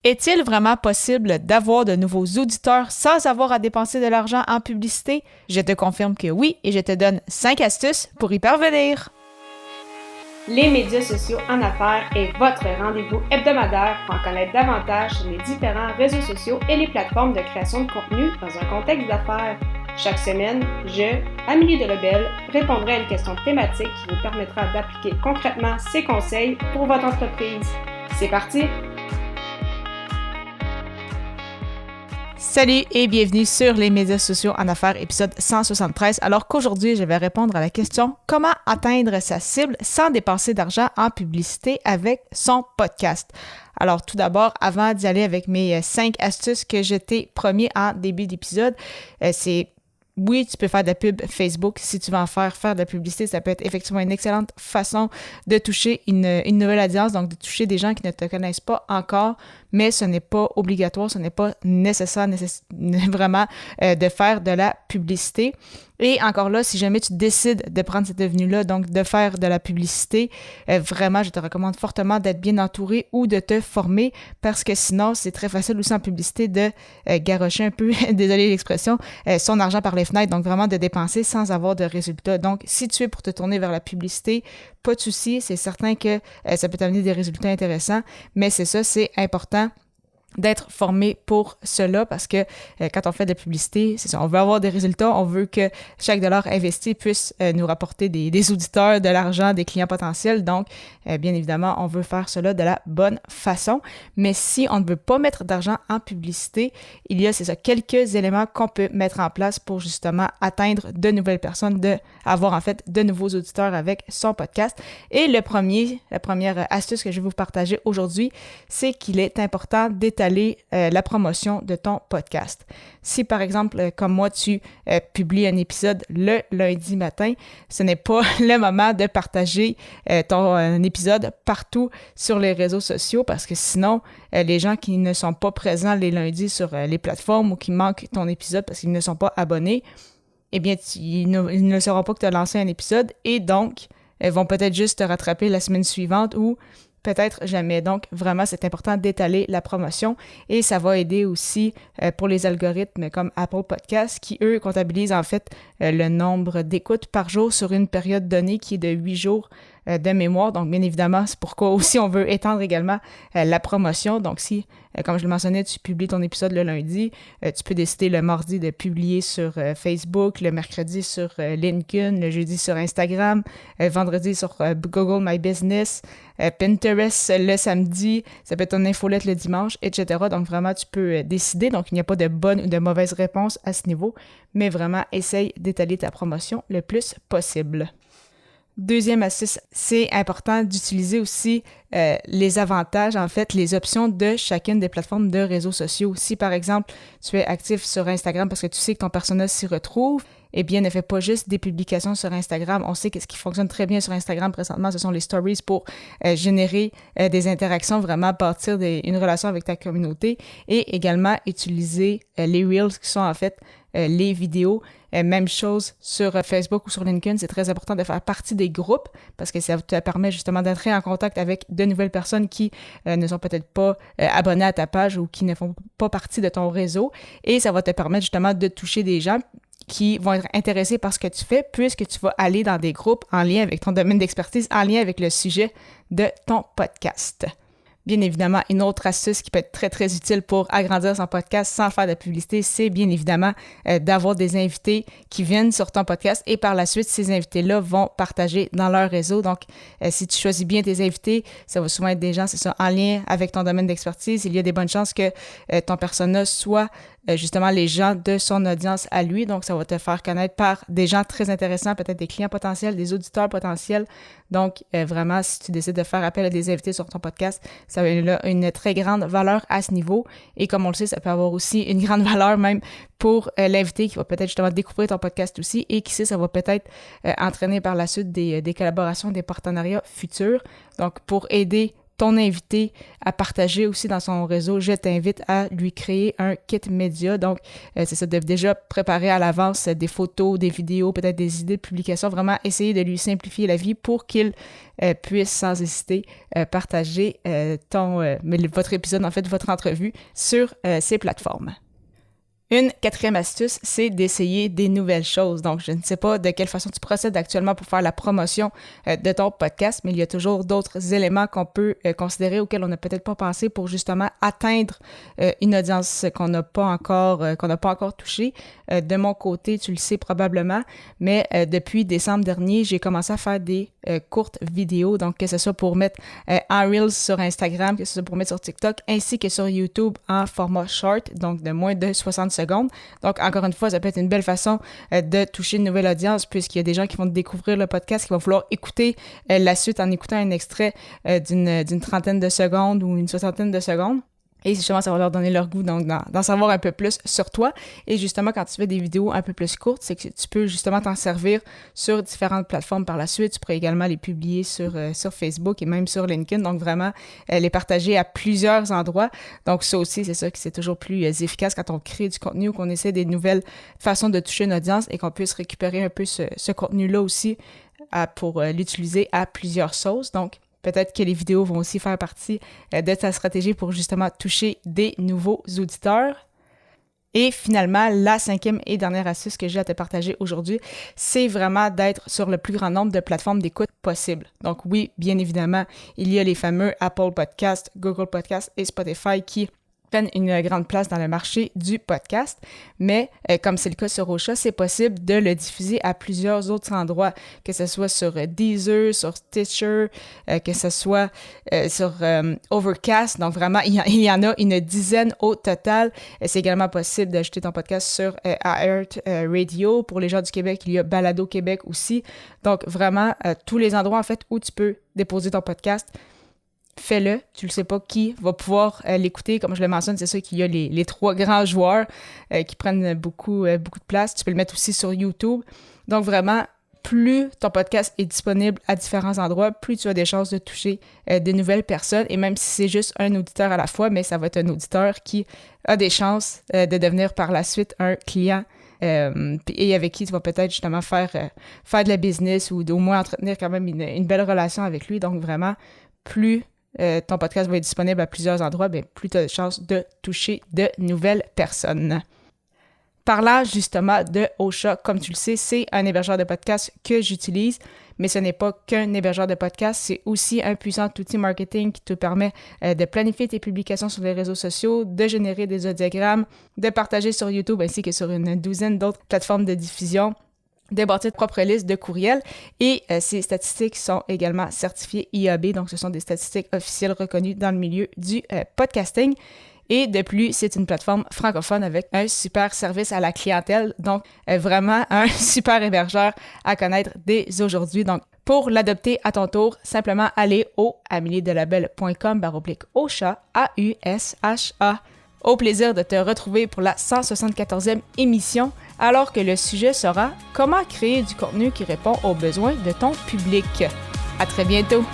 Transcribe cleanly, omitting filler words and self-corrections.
Est-il vraiment possible d'avoir de nouveaux auditeurs sans avoir à dépenser de l'argent en publicité? Je te confirme que oui et je te donne 5 astuces pour y parvenir. Les médias sociaux en affaires est votre rendez-vous hebdomadaire pour en connaître davantage sur les différents réseaux sociaux et les plateformes de création de contenu dans un contexte d'affaires. Chaque semaine, je, Amélie Delebel, répondrai à une question thématique qui vous permettra d'appliquer concrètement ces conseils pour votre entreprise. C'est parti! Salut et bienvenue sur les médias sociaux en affaires, épisode 173. Alors qu'aujourd'hui, je vais répondre à la question « Comment atteindre sa cible sans dépenser d'argent en publicité avec son podcast? » Alors tout d'abord, avant d'y aller avec mes 5 astuces que je t'ai promis en début d'épisode, oui, tu peux faire de la pub Facebook si tu veux en faire de la publicité. Ça peut être effectivement une excellente façon de toucher une nouvelle audience, donc de toucher des gens qui ne te connaissent pas encore, mais ce n'est pas obligatoire, ce n'est pas nécessaire vraiment de faire de la publicité. Et encore là, si jamais tu décides de prendre cette avenue-là, donc de faire de la publicité, vraiment, je te recommande fortement d'être bien entouré ou de te former parce que sinon, c'est très facile aussi en publicité de garrocher un peu, désolé l'expression, son argent par les fenêtres, donc vraiment de dépenser sans avoir de résultats. Donc, si tu es pour te tourner vers la publicité, pas de souci, c'est certain que ça peut t'amener des résultats intéressants, mais c'est ça, c'est important d'être formé pour cela parce que quand on fait de la publicité, c'est ça, on veut avoir des résultats, on veut que chaque dollar investi puisse nous rapporter des auditeurs, de l'argent, des clients potentiels. Donc, bien évidemment, on veut faire cela de la bonne façon. Mais si on ne veut pas mettre d'argent en publicité, il y a, c'est ça, quelques éléments qu'on peut mettre en place pour justement atteindre de nouvelles personnes, avoir en fait de nouveaux auditeurs avec son podcast. Et la première astuce que je vais vous partager aujourd'hui, c'est qu'il est important d'étaler la promotion de ton podcast. Si par exemple, comme moi, tu publies un épisode le lundi matin, ce n'est pas le moment de partager ton épisode partout sur les réseaux sociaux parce que sinon, les gens qui ne sont pas présents les lundis sur les plateformes ou qui manquent ton épisode parce qu'ils ne sont pas abonnés, eh bien, ils ne sauront pas que tu as lancé un épisode et donc, ils vont peut-être juste te rattraper la semaine suivante ou peut-être jamais. Donc, vraiment, c'est important d'étaler la promotion et ça va aider aussi pour les algorithmes comme Apple Podcasts qui, eux, comptabilisent en fait le nombre d'écoutes par jour sur une période donnée qui est de 8 jours de mémoire. Donc, bien évidemment, c'est pourquoi aussi on veut étendre également la promotion. Donc, si, comme je le mentionnais, tu publies ton épisode le lundi, tu peux décider le mardi de publier sur Facebook, le mercredi sur LinkedIn, le jeudi sur Instagram, vendredi sur Google My Business, Pinterest le samedi, ça peut être ton infolette le dimanche, etc. Donc, vraiment, tu peux décider. Donc, il n'y a pas de bonne ou de mauvaise réponse à ce niveau, mais vraiment, essaye d'étaler ta promotion le plus possible. Deuxième astuce, c'est important d'utiliser aussi les avantages, en fait, les options de chacune des plateformes de réseaux sociaux. Si, par exemple, tu es actif sur Instagram parce que tu sais que ton persona s'y retrouve, eh bien, ne fais pas juste des publications sur Instagram. On sait que ce qui fonctionne très bien sur Instagram présentement, ce sont les stories pour générer des interactions, vraiment bâtir une relation avec ta communauté et également utiliser les Reels qui sont en fait les vidéos. Même chose sur Facebook ou sur LinkedIn, c'est très important de faire partie des groupes parce que ça te permet justement d'entrer en contact avec de nouvelles personnes qui ne sont peut-être pas abonnées à ta page ou qui ne font pas partie de ton réseau et ça va te permettre justement de toucher des gens qui vont être intéressés par ce que tu fais puisque tu vas aller dans des groupes en lien avec ton domaine d'expertise, en lien avec le sujet de ton podcast. Bien évidemment, une autre astuce qui peut être très, très utile pour agrandir son podcast sans faire de publicité, c'est bien évidemment d'avoir des invités qui viennent sur ton podcast et par la suite, ces invités-là vont partager dans leur réseau. Donc, si tu choisis bien tes invités, ça va souvent être des gens, c'est ça, en lien avec ton domaine d'expertise. Il y a des bonnes chances que ton persona soit justement les gens de son audience à lui. Donc, ça va te faire connaître par des gens très intéressants, peut-être des clients potentiels, des auditeurs potentiels. Donc, vraiment, si tu décides de faire appel à des invités sur ton podcast, ça a une très grande valeur à ce niveau. Et comme on le sait, ça peut avoir aussi une grande valeur même pour l'invité qui va peut-être justement découvrir ton podcast aussi et qui sait, ça va peut-être entraîner par la suite des collaborations, des partenariats futurs. Donc, pour aider ton invité à partager aussi dans son réseau, je t'invite à lui créer un kit média. Donc, c'est ça, de déjà préparer à l'avance des photos, des vidéos, peut-être des idées de publication, vraiment essayer de lui simplifier la vie pour qu'il puisse sans hésiter partager votre épisode, en fait, votre entrevue sur ces plateformes. Une quatrième astuce, c'est d'essayer des nouvelles choses. Donc, je ne sais pas de quelle façon tu procèdes actuellement pour faire la promotion de ton podcast, mais il y a toujours d'autres éléments qu'on peut considérer auxquels on n'a peut-être pas pensé pour justement atteindre une audience qu'on n'a pas encore touchée. De mon côté, tu le sais probablement, mais depuis décembre dernier, j'ai commencé à faire des courtes vidéos, donc que ce soit pour mettre en Reels sur Instagram, que ce soit pour mettre sur TikTok, ainsi que sur YouTube en format short, donc de moins de 60 secondes. Donc, encore une fois, ça peut être une belle façon de toucher une nouvelle audience puisqu'il y a des gens qui vont découvrir le podcast, qui vont vouloir écouter la suite en écoutant un extrait d'une trentaine de secondes ou une soixantaine de secondes. Et justement, ça va leur donner leur goût, donc d'en savoir un peu plus sur toi. Et justement, quand tu fais des vidéos un peu plus courtes, c'est que tu peux justement t'en servir sur différentes plateformes par la suite. Tu pourrais également les publier sur Facebook et même sur LinkedIn, donc vraiment les partager à plusieurs endroits. Donc ça aussi, c'est ça qui c'est toujours plus efficace quand on crée du contenu ou qu'on essaie des nouvelles façons de toucher une audience et qu'on puisse récupérer un peu ce contenu-là aussi pour l'utiliser à plusieurs sauces. Donc, peut-être que les vidéos vont aussi faire partie de ta stratégie pour justement toucher des nouveaux auditeurs. Et finalement, la cinquième et dernière astuce que j'ai à te partager aujourd'hui, c'est vraiment d'être sur le plus grand nombre de plateformes d'écoute possible. Donc oui, bien évidemment, il y a les fameux Apple Podcasts, Google Podcasts et Spotify qui prennent une grande place dans le marché du podcast, mais comme c'est le cas sur Ocha, c'est possible de le diffuser à plusieurs autres endroits, que ce soit sur Deezer, sur Stitcher, que ce soit sur Overcast, donc vraiment, il y en a une dizaine au total. C'est également possible d'ajouter ton podcast sur iHeart Radio. Pour les gens du Québec, il y a Balado Québec aussi. Donc vraiment, tous les endroits en fait où tu peux déposer ton podcast, fais-le. Tu ne sais pas qui va pouvoir l'écouter. Comme je le mentionne, c'est sûr qu'il y a les trois grands joueurs qui prennent beaucoup de place. Tu peux le mettre aussi sur YouTube. Donc vraiment, plus ton podcast est disponible à différents endroits, plus tu as des chances de toucher de nouvelles personnes. Et même si c'est juste un auditeur à la fois, mais ça va être un auditeur qui a des chances de devenir par la suite un client et avec qui tu vas peut-être justement faire de la business ou au moins entretenir quand même une belle relation avec lui. Donc vraiment, plus ton podcast va être disponible à plusieurs endroits, bien, plus tu as de chances de toucher de nouvelles personnes. Parlant justement de Ocha, comme tu le sais, c'est un hébergeur de podcast que j'utilise, mais ce n'est pas qu'un hébergeur de podcast, c'est aussi un puissant outil marketing qui te permet de planifier tes publications sur les réseaux sociaux, de générer des audiogrammes, de partager sur YouTube ainsi que sur une douzaine d'autres plateformes de diffusion, de bâtir ta propre liste de courriels et ces statistiques sont également certifiées IAB, donc ce sont des statistiques officielles reconnues dans le milieu du podcasting. Et de plus, c'est une plateforme francophone avec un super service à la clientèle, donc vraiment un super hébergeur à connaître dès aujourd'hui. Donc, pour l'adopter à ton tour, simplement aller au ameliedelabel.com/Ocha, AUSHA. Au plaisir de te retrouver pour la 174e émission, alors que le sujet sera « Comment créer du contenu qui répond aux besoins de ton public ». À très bientôt!